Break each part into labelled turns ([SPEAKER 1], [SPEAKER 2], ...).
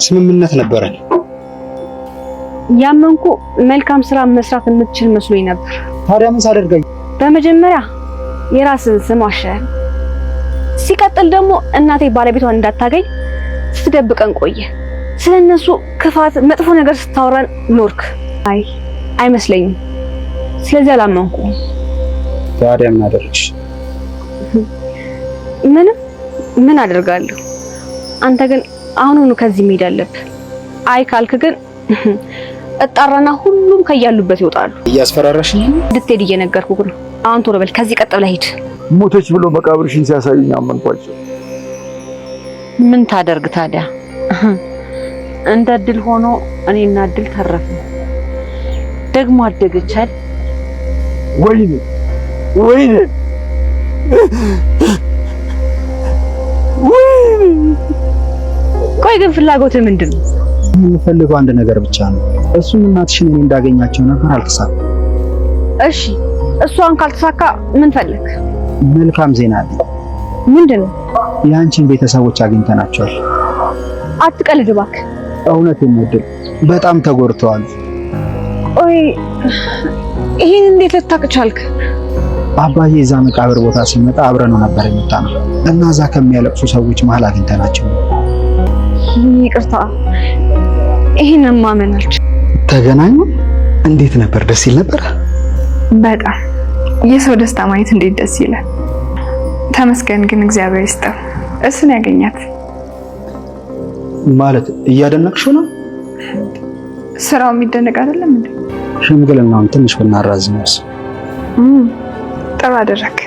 [SPEAKER 1] ስምምነት ነበረን።
[SPEAKER 2] ያመንኩ መልካም ስራ መስራት የምትችል መስሎኝ ነበር።
[SPEAKER 1] ታዲያ ምን ሳደርጋኝ?
[SPEAKER 2] በመጀመሪያ የራስን ስም ዋሸህ። ሲቀጥል ደግሞ እናቴ ባለቤቷን እንዳታገኝ ስትደብቀን ቆየ። ስለነሱ ክፋት፣ መጥፎ ነገር ስታወራን ኖርክ። አይመስለኝም። ስለዚህ አላመንኩም።
[SPEAKER 1] ታዲያ ምን አደረግሽ?
[SPEAKER 2] ምን አደርጋለሁ? አንተ ግን አሁኑኑ ከዚህ መሄድ አለብህ። ካልክ ግን እጣራና ሁሉም ከያሉበት ይወጣሉ።
[SPEAKER 1] እያስፈራራሽኝ ነው?
[SPEAKER 2] እንድትሄድ እየነገርኩህ ነው። አሁን ቶሎ በል፣ ከዚህ ቀጥ ብለህ ሂድ።
[SPEAKER 3] ሞተች ብሎ መቃብርሽን ሲያሳዩኝ አመንኳቸው።
[SPEAKER 4] ምን ታደርግ ታዲያ? እንደ እድል ሆኖ እኔና እድል ተረፍን። ደግሞ አደገች አይደል?
[SPEAKER 3] ወይኔ
[SPEAKER 2] ቆይ ግን ፍላጎትህ ምንድን ነው?
[SPEAKER 1] የምፈልገው አንድ ነገር ብቻ ነው። እሱም እናትሽን እኔ እንዳገኛቸው ነበር፣ አልተሳካም።
[SPEAKER 2] እሺ እሷን ካልተሳካ ምን ፈለግ?
[SPEAKER 1] መልካም ዜና አለ።
[SPEAKER 2] ምንድን ነው?
[SPEAKER 1] የአንቺን ቤተሰቦች አግኝተናቸዋል።
[SPEAKER 2] አትቀልድ እባክህ።
[SPEAKER 1] እውነቴን ነው እድል፣ በጣም ተጎድተዋል።
[SPEAKER 2] ቆይ ይሄን እንዴት ልታውቅ ቻልክ?
[SPEAKER 1] አባዬ እዛ መቃብር ቦታ ሲመጣ አብረነው ነበር የመጣነው እና እዛ ከሚያለቅሱ ሰዎች መሀል አግኝተናቸው።
[SPEAKER 2] ይቅርታ፣ ይሄን ማመን አልችልም።
[SPEAKER 1] ተገናኙ? እንዴት ነበር? ደስ ይል ነበር።
[SPEAKER 5] በጣም የሰው ደስታ ማየት እንዴት ደስ ይላል። ተመስገን ግን እግዚአብሔር ይስጠው እሱን ያገኛት።
[SPEAKER 1] ማለት እያደነቅሽው ነው?
[SPEAKER 5] ስራው የሚደነቅ አይደለም እንዴ?
[SPEAKER 1] ሽምግልናውን ትንሽ ብናራዝመውስ?
[SPEAKER 5] ጥሩ አደረክ።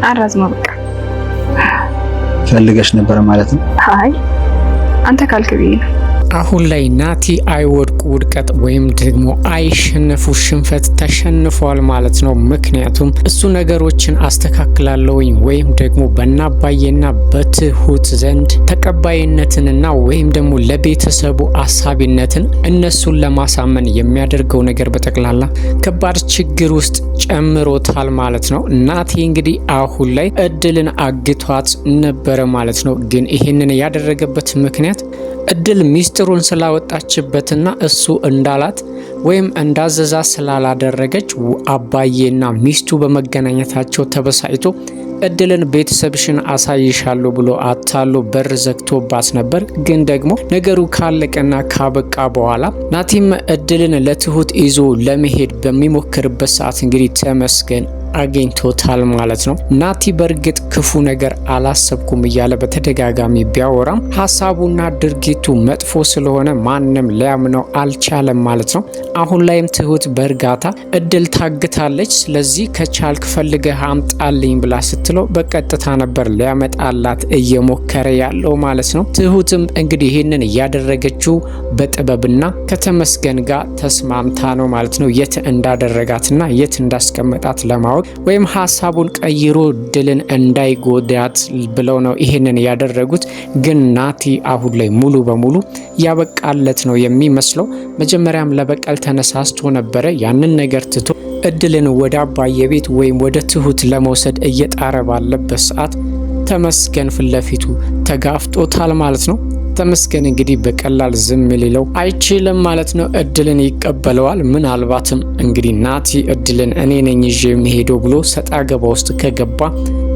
[SPEAKER 5] አራዝመው በቃ።
[SPEAKER 1] ፈልገሽ ነበር ማለት ነው?
[SPEAKER 5] አይ አንተ ካልክ ብዬ ነው።
[SPEAKER 6] አሁን ላይ ናቲ አይወድቁ ውድቀት ወይም ደግሞ አይሸነፉ ሽንፈት ተሸንፏል ማለት ነው። ምክንያቱም እሱ ነገሮችን አስተካክላለሁኝ ወይም ደግሞ በአባዬና በትሁት ዘንድ ተቀባይነትንና ወይም ደግሞ ለቤተሰቡ አሳቢነትን እነሱን ለማሳመን የሚያደርገው ነገር በጠቅላላ ከባድ ችግር ውስጥ ጨምሮታል ማለት ነው። ናቲ እንግዲህ አሁን ላይ እድልን አግቷት ነበረ ማለት ነው። ግን ይህንን ያደረገበት ምክንያት እድል ሚስጥሩን ስላወጣችበትና እሱ እንዳላት ወይም እንዳዘዛት ስላላደረገች አባዬና ሚስቱ በመገናኘታቸው ተበሳጭቶ እድልን ቤተሰብሽን አሳይሻለሁ ብሎ አታሎ በር ዘግቶባት ነበር። ግን ደግሞ ነገሩ ካለቀና ካበቃ በኋላ ናቲም እድልን ለትሁት ይዞ ለመሄድ በሚሞክርበት ሰዓት እንግዲህ ተመስገን አግኝቶታል ማለት ነው። ናቲ በእርግጥ ክፉ ነገር አላሰብኩም እያለ በተደጋጋሚ ቢያወራም ሀሳቡና ድርጊቱ መጥፎ ስለሆነ ማንም ሊያምነው አልቻለም ማለት ነው። አሁን ላይም ትሁት በእርጋታ እድል ታግታለች፣ ስለዚህ ከቻልክ ፈልገህ አምጣልኝ ብላ ስትለው በቀጥታ ነበር ሊያመጣላት እየሞከረ ያለው ማለት ነው። ትሁትም እንግዲህ ይህንን እያደረገችው በጥበብና ከተመስገን ጋር ተስማምታ ነው ማለት ነው። የት እንዳደረጋትና የት እንዳስቀመጣት ለማወቅ ወይም ሀሳቡን ቀይሮ ድልን እንዳይጎዳት ብለው ነው ይሄንን ያደረጉት። ግን ናቲ አሁን ላይ ሙሉ በሙሉ ያበቃለት ነው የሚመስለው። መጀመሪያም ለበቀል ተነሳስቶ ነበረ። ያንን ነገር ትቶ እድልን ወደ አባዬ ቤት ወይም ወደ ትሁት ለመውሰድ እየጣረ ባለበት ሰዓት ተመስገን ፊት ለፊቱ ተጋፍጦታል ማለት ነው። ተመስገን እንግዲህ በቀላል ዝም ሊለው አይችልም ማለት ነው። እድልን ይቀበለዋል። ምናልባትም እንግዲህ ናቲ እድልን እኔ ነኝ ይዤ የሚሄደው ብሎ ሰጣ ገባ ውስጥ ከገባ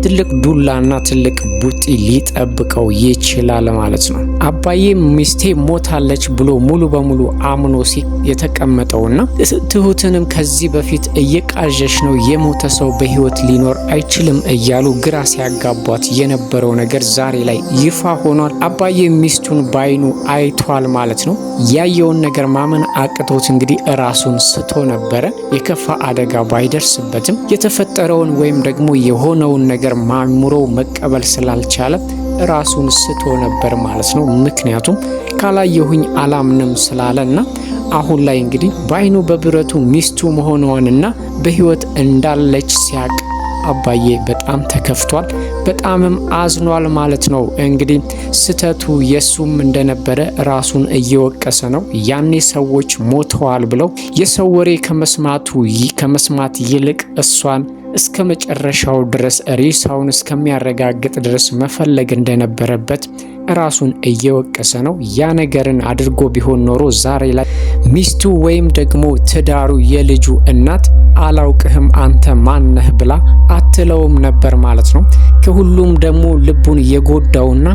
[SPEAKER 6] ትልቅ ዱላና ትልቅ ቡጢ ሊጠብቀው ይችላል ማለት ነው። አባዬ ሚስቴ ሞታለች ብሎ ሙሉ በሙሉ አምኖ የተቀመጠውና ትሁትንም ከዚህ በፊት እየቃዠሽ ነው፣ የሞተ ሰው በህይወት ሊኖር አይችልም እያሉ ግራ ሲያጋቧት የነበረው ነገር ዛሬ ላይ ይፋ ሆኗል። አባዬ ሚስቱን ባይኑ አይቷል ማለት ነው። ያየውን ነገር ማመን አቅቶት እንግዲህ ራሱን ስቶ ነበረ። የከፋ አደጋ ባይደርስበትም የተፈጠረውን ወይም ደግሞ የሆነውን ነገር ማምሮ መቀበል ስላልቻለ ራሱን ስቶ ነበር ማለት ነው። ምክንያቱም ካላየሁኝ አላምንም ስላለና አሁን ላይ እንግዲህ ባይኑ በብረቱ ሚስቱ መሆኗንና በህይወት እንዳለች ሲያቅ አባዬ በጣም ተከፍቷል፣ በጣምም አዝኗል ማለት ነው። እንግዲህ ስተቱ የሱም እንደነበረ ራሱን እየወቀሰ ነው። ያኔ ሰዎች ሞተዋል ብለው የሰው ወሬ ከመስማት ይልቅ እሷን እስከ መጨረሻው ድረስ ሬሳውን እስከሚያረጋግጥ ድረስ መፈለግ እንደነበረበት ራሱን እየወቀሰ ነው። ያ ነገርን አድርጎ ቢሆን ኖሮ ዛሬ ላይ ሚስቱ ወይም ደግሞ ትዳሩ የልጁ እናት አላውቅህም አንተ ማነህ ብላ አትለውም ነበር ማለት ነው። ከሁሉም ደግሞ ልቡን እየጎዳውና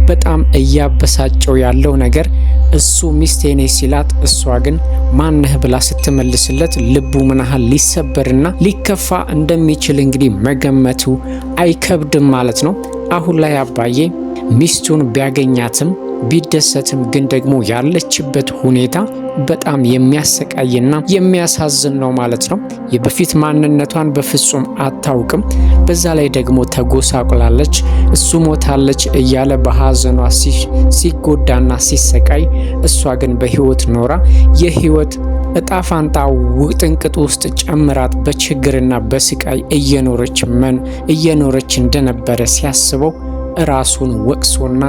[SPEAKER 6] በጣም እያበሳጨው ያለው ነገር እሱ ሚስቴ ነኝ ሲላት እሷ ግን ማነህ ብላ ስትመልስለት ልቡ ምን ያህል ሊሰበርና ሊከፋ እንደሚችል እንግዲህ መገመቱ አይከብድም ማለት ነው። አሁን ላይ አባዬ ሚስቱን ቢያገኛትም ቢደሰትም ግን ደግሞ ያለችበት ሁኔታ በጣም የሚያሰቃይና የሚያሳዝን ነው ማለት ነው። የበፊት ማንነቷን በፍጹም አታውቅም። በዛ ላይ ደግሞ ተጎሳቁላለች። እሱ ሞታለች እያለ በሐዘኗ ሲጎዳና ሲሰቃይ፣ እሷ ግን በህይወት ኖራ የህይወት እጣፋንጣ ውጥንቅጥ ውስጥ ጨምራት በችግርና በስቃይ እየኖረች እንደነበረ ሲያስበው ራሱን ወቅሶና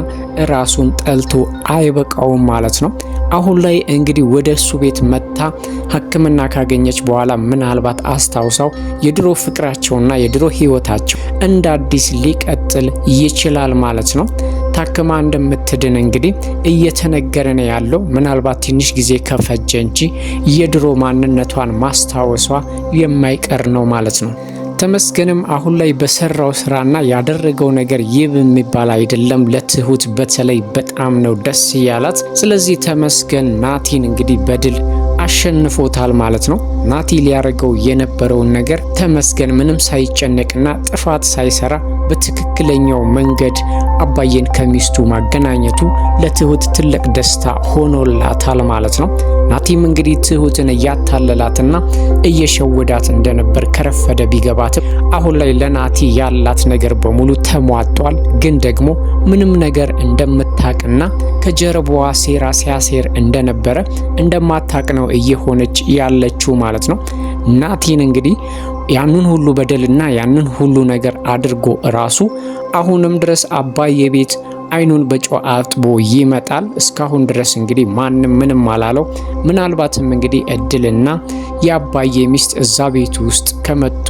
[SPEAKER 6] ራሱን ጠልቶ አይበቃውም ማለት ነው። አሁን ላይ እንግዲህ ወደ እሱ ቤት መታ ሕክምና ካገኘች በኋላ ምናልባት አስታውሳው የድሮ ፍቅራቸውና የድሮ ህይወታቸው እንደ አዲስ ሊቀጥል ይችላል ማለት ነው። ታክማ እንደምትድን እንግዲህ እየተነገረ ነው ያለው። ምናልባት ትንሽ ጊዜ ከፈጀ እንጂ የድሮ ማንነቷን ማስታወሷ የማይቀር ነው ማለት ነው። ተመስገንም አሁን ላይ በሰራው ስራና ያደረገው ነገር ይብ የሚባል አይደለም። ለትሁት በተለይ በጣም ነው ደስ ያላት። ስለዚህ ተመስገን ናቲን እንግዲህ በድል አሸንፎታል ማለት ነው። ናቲ ሊያደርገው የነበረውን ነገር ተመስገን ምንም ሳይጨነቅና ጥፋት ሳይሰራ በትክክለኛው መንገድ አባዬን ከሚስቱ ማገናኘቱ ለትሁት ትልቅ ደስታ ሆኖላታል ማለት ነው። ናቲም እንግዲህ ትሁትን እያታለላትና እየሸወዳት እንደነበር ከረፈደ ቢገባትም አሁን ላይ ለናቲ ያላት ነገር በሙሉ ተሟጧል። ግን ደግሞ ምንም ነገር እንደምታቅና ከጀርባዋ ሴራ ሲያሴር እንደነበረ እንደማታቅ ነው እየሆነች ያለችው ማለት ነው። ናቲን እንግዲህ ያንን ሁሉ በደልና ያንን ሁሉ ነገር አድርጎ ራሱ አሁንም ድረስ አባዬ ቤት አይኑን በጨው አጥቦ ይመጣል። እስካሁን ድረስ እንግዲህ ማንም ምንም አላለው። ምናልባትም እንግዲህ እድልና የአባዬ ሚስት እዛ ቤት ውስጥ ከመጡ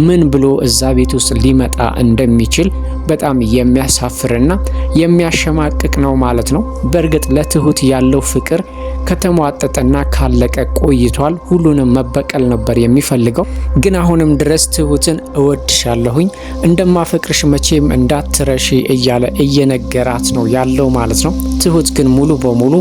[SPEAKER 6] ምን ብሎ እዛ ቤት ውስጥ ሊመጣ እንደሚችል በጣም የሚያሳፍርና የሚያሸማቅቅ ነው ማለት ነው። በእርግጥ ለትሁት ያለው ፍቅር ከተሟጠጠና ካለቀ ቆይቷል። ሁሉንም መበቀል ነበር የሚፈልገው። ግን አሁንም ድረስ ትሁትን እወድሻለሁኝ እንደማፈቅርሽ መቼም እንዳትረሺ እያለ እየነገራት ነው ያለው ማለት ነው። ትሁት ግን ሙሉ በሙሉ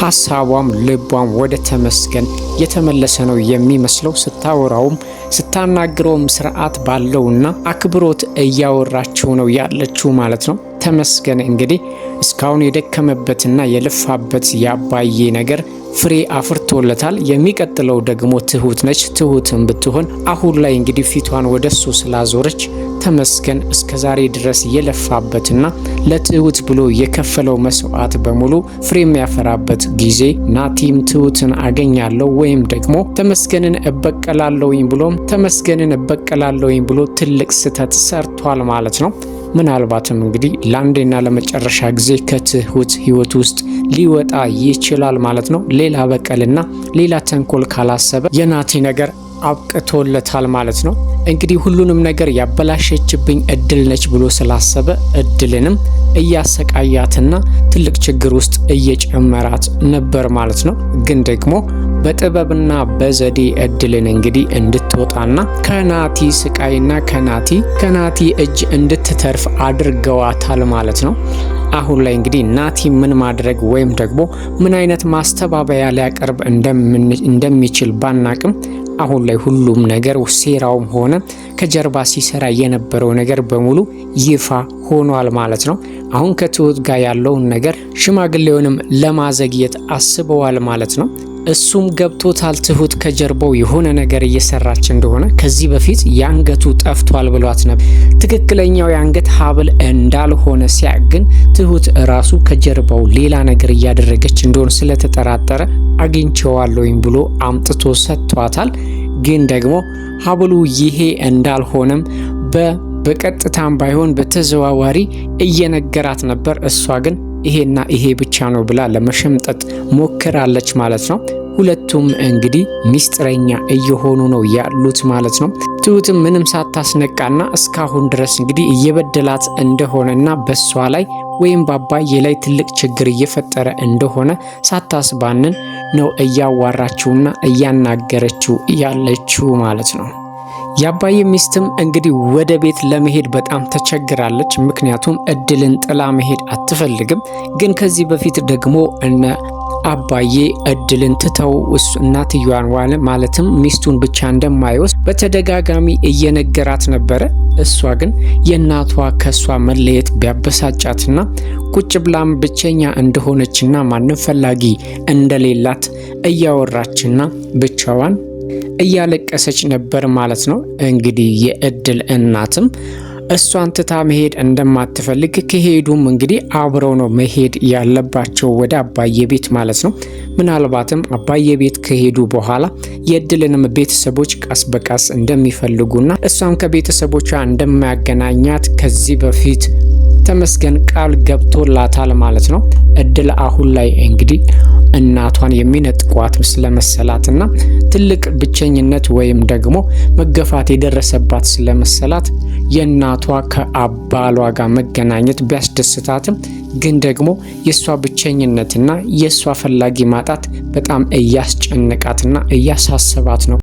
[SPEAKER 6] ሀሳቧም ልቧም ወደ ተመስገን የተመለሰ ነው የሚመስለው። ስታወራውም ስታናግረውም ስርዓት ባለውና አክብሮት እያወራችው ነው ያለችው ማለት ነው። ተመስገን እንግዲህ እስካሁን የደከመበትና የለፋበት የአባዬ ነገር ፍሬ አፍርቶለታል። የሚቀጥለው ደግሞ ትሁት ነች። ትሁትን ብትሆን አሁን ላይ እንግዲህ ፊቷን ወደሱ ስላዞረች ተመስገን እስከዛሬ ድረስ የለፋበትና ለትሁት ብሎ የከፈለው መስዋዕት በሙሉ ፍሬ የሚያፈራበት ጊዜ ናቲም ትሁትን አገኛለሁ ወይም ደግሞ ተመስገንን እበቀላለሁኝ ብሎ ትልቅ ስህተት ሰርቷል ማለት ነው። ምናልባትም እንግዲህ ለአንዴና ለመጨረሻ ጊዜ ከትሁት ህይወት ውስጥ ሊወጣ ይችላል ማለት ነው። ሌላ በቀልና ሌላ ተንኮል ካላሰበ የናቲ ነገር አብቅቶለታል ማለት ነው። እንግዲህ ሁሉንም ነገር ያበላሸችብኝ እድል ነች ብሎ ስላሰበ እድልንም እያሰቃያትና ትልቅ ችግር ውስጥ እየጨመራት ነበር ማለት ነው። ግን ደግሞ በጥበብና በዘዴ እድልን እንግዲህ እንድትወጣና ከናቲ ስቃይና ከናቲ እጅ እንድትተርፍ አድርገዋታል ማለት ነው። አሁን ላይ እንግዲህ ናቲ ምን ማድረግ ወይም ደግሞ ምን አይነት ማስተባበያ ሊያቀርብ እንደሚችል ባናቅም አሁን ላይ ሁሉም ነገር ሴራውም ሆነ ከጀርባ ሲሰራ የነበረው ነገር በሙሉ ይፋ ሆኗል ማለት ነው። አሁን ከትሁት ጋር ያለውን ነገር ሽማግሌውንም ለማዘግየት አስበዋል ማለት ነው። እሱም ገብቶታል ትሁት ከጀርባው የሆነ ነገር እየሰራች እንደሆነ። ከዚህ በፊት የአንገቱ ጠፍቷል ብሏት ነበር። ትክክለኛው የአንገት ሀብል እንዳልሆነ ሲያግን ትሁት ራሱ ከጀርባው ሌላ ነገር እያደረገች እንደሆነ ስለተጠራጠረ አግኝቼዋለሁኝ ብሎ አምጥቶ ሰጥቷታል። ግን ደግሞ ሀብሉ ይሄ እንዳልሆነም በቀጥታም ባይሆን በተዘዋዋሪ እየነገራት ነበር። እሷ ግን ይሄና ይሄ ብቻ ነው ብላ ለመሸምጠጥ ሞክራለች ማለት ነው። ሁለቱም እንግዲህ ሚስጥረኛ እየሆኑ ነው ያሉት ማለት ነው። ትሁትም ምንም ሳታስነቃና እስካሁን ድረስ እንግዲህ እየበደላት እንደሆነና በሷ ላይ ወይም በአባዬ ላይ ትልቅ ችግር እየፈጠረ እንደሆነ ሳታስባንን ነው እያዋራችውና እያናገረችው ያለችው ማለት ነው። የአባዬ ሚስትም እንግዲህ ወደ ቤት ለመሄድ በጣም ተቸግራለች። ምክንያቱም እድልን ጥላ መሄድ አትፈልግም። ግን ከዚህ በፊት ደግሞ እነ አባዬ እድልን ትተው እናትየዋን ዋለ ማለትም ሚስቱን ብቻ እንደማይወስድ በተደጋጋሚ እየነገራት ነበረ። እሷ ግን የእናቷ ከሷ መለየት ቢያበሳጫትና ቁጭ ብላም ብቸኛ እንደሆነችና ማንም ፈላጊ እንደሌላት እያወራችና ብቻዋን እያለቀሰች ነበር ማለት ነው። እንግዲህ የእድል እናትም እሷን ትታ መሄድ እንደማትፈልግ ከሄዱም እንግዲህ አብረው ነው መሄድ ያለባቸው ወደ አባዬ ቤት ማለት ነው። ምናልባትም አባዬ ቤት ከሄዱ በኋላ የእድልንም ቤተሰቦች ቀስ በቀስ እንደሚፈልጉና እሷም ከቤተሰቦቿ እንደማያገናኛት ከዚህ በፊት ተመስገን ቃል ገብቶላታል ማለት ነው። እድል አሁን ላይ እንግዲህ እናቷን የሚነጥቋት ስለመሰላትና ትልቅ ብቸኝነት ወይም ደግሞ መገፋት የደረሰባት ስለመሰላት የእናቷ ከአባሏ ጋር መገናኘት ቢያስደስታትም ግን ደግሞ የሷ ብቸኝነትና የሷ ፈላጊ ማጣት በጣም እያስጨነቃትና እያሳሰባት ነው።